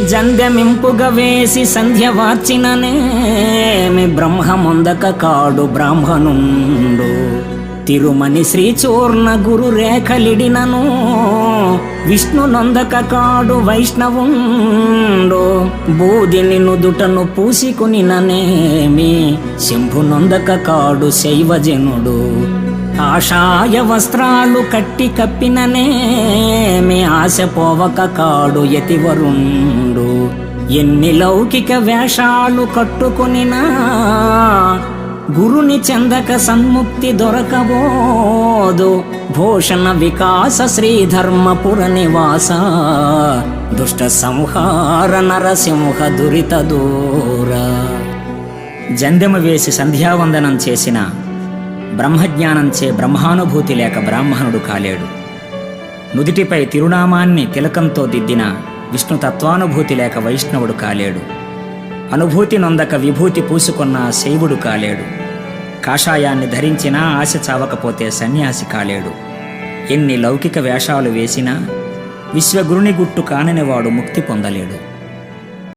జంధ్యమింపుగా వేసి సంధ్య వార్చిననేమి బ్రహ్మముందక కాడు బ్రాహ్మణుండు. తిరుమని శ్రీచూర్ణ గురు రేఖలిడినను విష్ణు నొందక కాడు వైష్ణవుండు. బూదిని నుదుటను పూసికునిననేమి శంభు నొందక కాడు శైవజనుడు. ఆషాయ వస్త్రాలు కట్టి కప్పిననేమి ఆశ పోవక కాడు యతివరుండు. ఎన్ని లౌకిక వేషాలు కట్టుకొనినా గురుని చెందక సన్ముక్తి దొరకబోదు. భూషణ వికాస శ్రీధర్మపుర నివాస దుష్ట సంహార నరసింహ దురిత దూర. జంధ్యము వేసి సంధ్యావందనం చేసిన బ్రహ్మజ్ఞానంచే బ్రహ్మానుభూతి లేక బ్రాహ్మణుడు కాలేడు. నుదిటిపై తిరునామాన్ని తిలకంతో దిద్దిన విష్ణుతత్వానుభూతి లేక వైష్ణవుడు కాలేడు. అనుభూతి నొందక విభూతి పూసుకున్న శైవుడు కాలేడు. కాషాయాన్ని ధరించినా ఆశ చావకపోతే సన్యాసి కాలేడు. ఎన్ని లౌకిక వేషాలు వేసినా విశ్వగురుని గుట్టు కాననివాడు ముక్తి పొందలేడు.